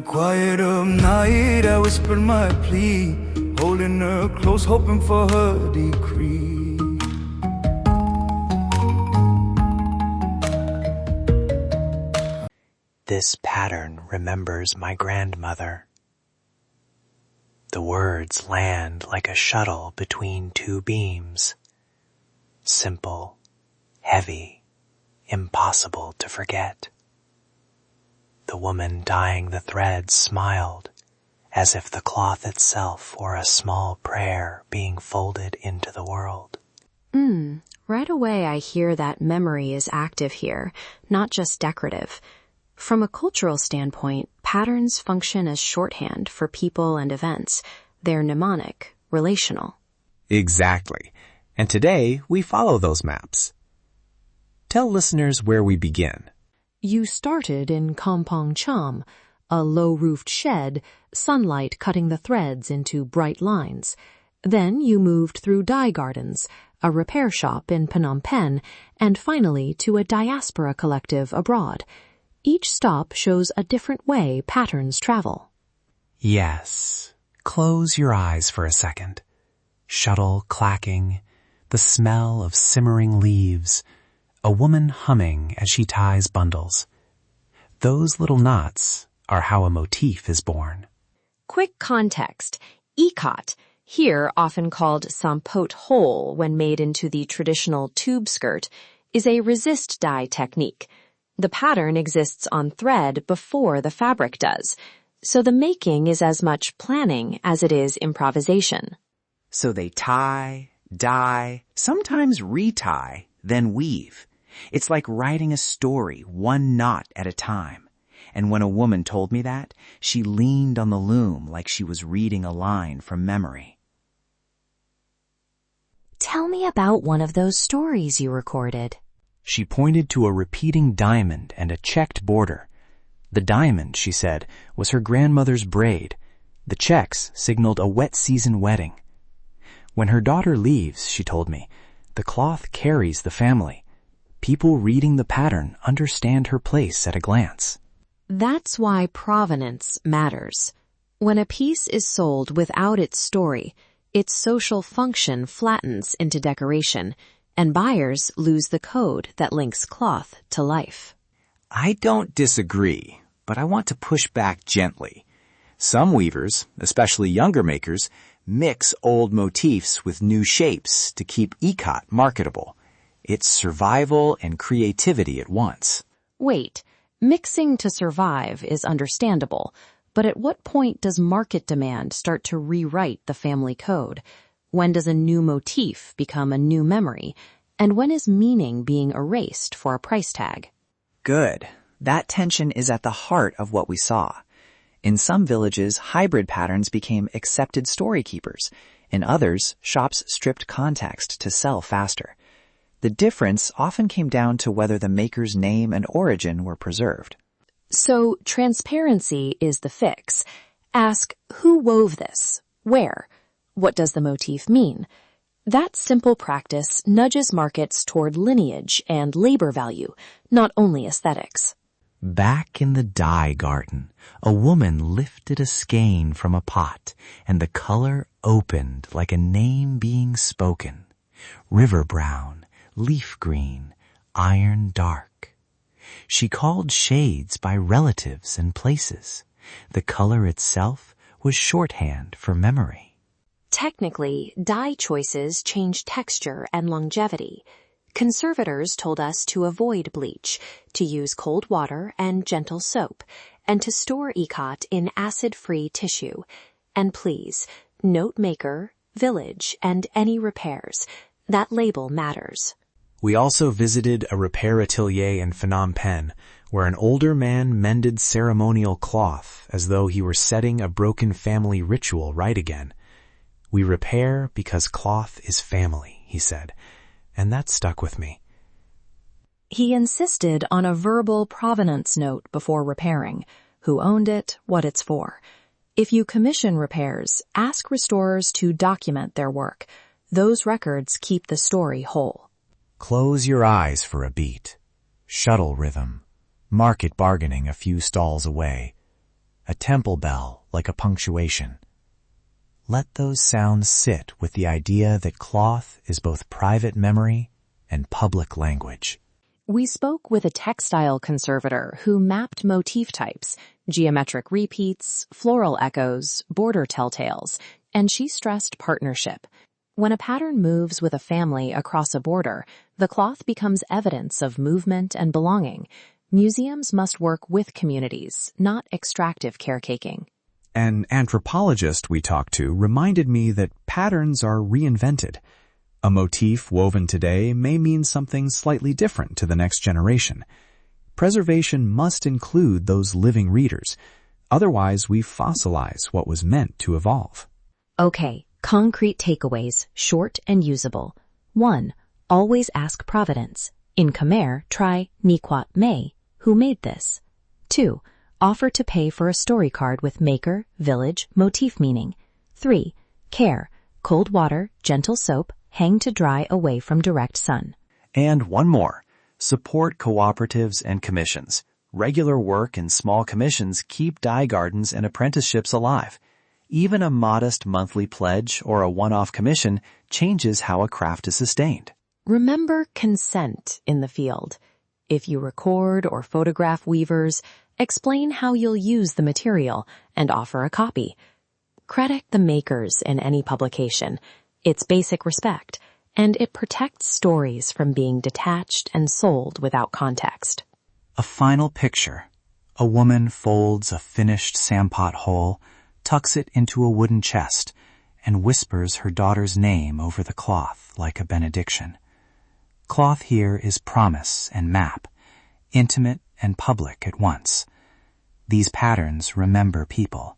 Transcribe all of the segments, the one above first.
quiet of night, I whispered my plea, holding her close, hoping for her decree. This pattern remembers my grandmother. The words land like a shuttle between two beams. Simple, heavy, impossible to forget. The woman dyeing the threads smiled, as if the cloth itself were a small prayer being folded into the world. Right away I hear that memory is active here, not just decorative. From a cultural standpoint, patterns function as shorthand for people and events. They're mnemonic, relational. Exactly. And today, we follow those maps. Tell listeners where we begin. You started in Kampong Cham, a low-roofed shed, sunlight cutting the threads into bright lines. Then you moved through dye gardens, a repair shop in Phnom Penh, and finally to a diaspora collective abroad. Each stop shows a different way patterns travel. Yes. Close your eyes for a second. Shuttle clacking, the smell of simmering leaves, a woman humming as she ties bundles. Those little knots are how a motif is born. Quick context. Ikat, here often called sampot hole when made into the traditional tube skirt, is a resist dye technique. The pattern exists on thread before the fabric does, so the making is as much planning as it is improvisation. So they tie, dye, sometimes retie, then weave. It's like writing a story, one knot at a time. And when a woman told me that, she leaned on the loom like she was reading a line from memory. Tell me about one of those stories you recorded. She pointed to a repeating diamond and a checked border. The diamond, she said, was her grandmother's braid. The checks signaled a wet season wedding. When her daughter leaves, she told me, the cloth carries the family. People reading the pattern understand her place at a glance. That's why provenance matters. When a piece is sold without its story, its social function flattens into decoration, and buyers lose the code that links cloth to life. I don't disagree, but I want to push back gently. Some weavers, especially younger makers, mix old motifs with new shapes to keep ikat marketable. It's survival and creativity at once. Wait, mixing to survive is understandable, but at what point does market demand start to rewrite the family code? When does a new motif become a new memory? And when is meaning being erased for a price tag? Good. That tension is at the heart of what we saw. In some villages, hybrid patterns became accepted story keepers. In others, shops stripped context to sell faster. The difference often came down to whether the maker's name and origin were preserved. So transparency is the fix. Ask, who wove this? Where? What does the motif mean? That simple practice nudges markets toward lineage and labor value, not only aesthetics. Back in the dye garden, a woman lifted a skein from a pot, and the color opened like a name being spoken. River brown, leaf green, iron dark. She called shades by relatives and places. The color itself was shorthand for memory. Technically, dye choices change texture and longevity. Conservators told us to avoid bleach, to use cold water and gentle soap, and to store ikat in acid-free tissue. And please, note maker, village, and any repairs. That label matters. We also visited a repair atelier in Phnom Penh, where an older man mended ceremonial cloth as though he were setting a broken family ritual right again. We repair because cloth is family, he said, and that stuck with me. He insisted on a verbal provenance note before repairing, who owned it, what it's for. If you commission repairs, ask restorers to document their work. Those records keep the story whole. Close your eyes for a beat. Shuttle rhythm. Market bargaining a few stalls away. a temple bell like a punctuation. Let those sounds sit with the idea that cloth is both private memory and public language. We spoke with a textile conservator who mapped motif types, geometric repeats, floral echoes, border telltales, and she stressed partnership. When a pattern moves with a family across a border, the cloth becomes evidence of movement and belonging. Museums must work with communities, not extractive caretaking. An anthropologist we talked to reminded me that patterns are reinvented. A motif woven today may mean something slightly different to the next generation. Preservation must include those living readers. Otherwise, we fossilize what was meant to evolve. Okay, concrete takeaways, short and usable. 1. Always ask provenance. In Khmer, try Nikwat May, who made this. 2. Offer to pay for a story card with maker, village, motif meaning. 3. Care. Cold water, gentle soap, hang to dry away from direct sun. And one more. Support cooperatives and commissions. Regular work and small commissions keep dye gardens and apprenticeships alive. Even a modest monthly pledge or a one-off commission changes how a craft is sustained. Remember consent in the field. If you record or photograph weavers, explain how you'll use the material and offer a copy. Credit the makers in any publication. It's basic respect, and it protects stories from being detached and sold without context. A final picture. A woman folds a finished sampot whole, tucks it into a wooden chest, and whispers her daughter's name over the cloth like a benediction. Cloth here is promise and map, intimate and public at once. These patterns remember people.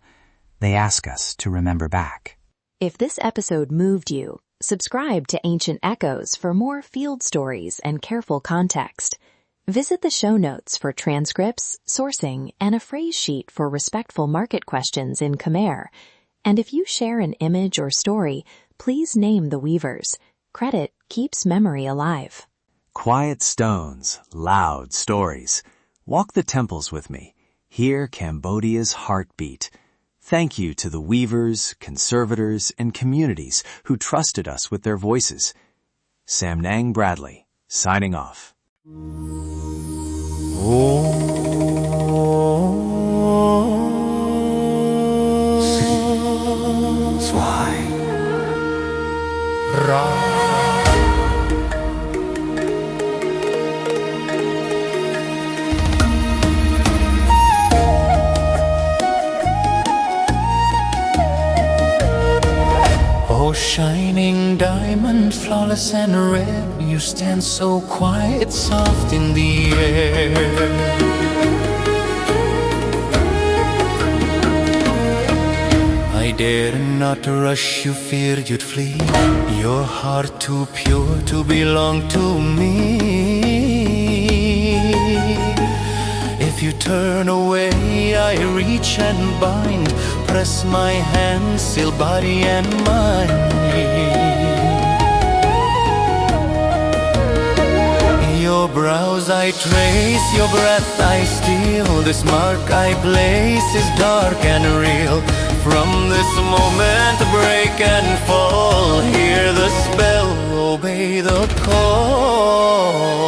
They ask us to remember back. If this episode moved you, subscribe to Ancient Echoes for more field stories and careful context. Visit the show notes for transcripts, sourcing, and a phrase sheet for respectful market questions in Khmer. And if you share an image or story, please name the weavers. Credit keeps memory alive. Quiet stones, loud stories. Walk the temples with me. Hear Cambodia's heartbeat. Thank you to the weavers, conservators, and communities who trusted us with their voices. Samnang Bradley, signing off. Oh, shining diamond, flawless and red, you stand so quiet, soft in the air. I dared not to rush you, feared you'd flee. Your heart too pure to belong to me. If you turn away, I reach and bind, press my hand, still body and mind. Your brows I trace, your breath I steal. This mark I place is dark and real. From this moment break and fall, hear the spell, obey the call.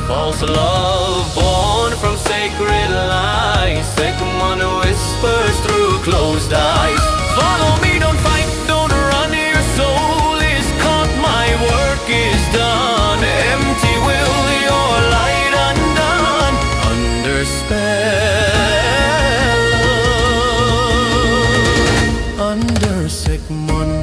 False love born from sacred lies, second one whispers through closed eyes. Follow me, don't fight, don't run, your soul is caught, my work is done. Empty will, your light undone, under spell, under Sigmund.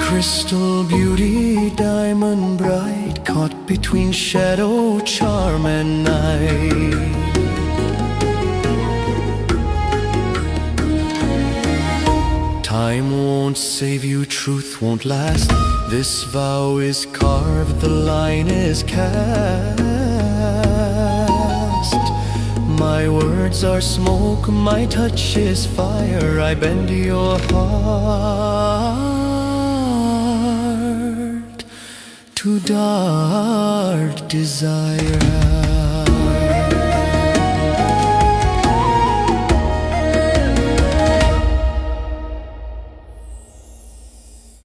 Crystal beauty, diamond bright, caught between shadow, charm and night. Time won't save you, truth it won't last. This vow is carved, the line is cast. My words are smoke, my touch is fire. I bend your heart to dark desire.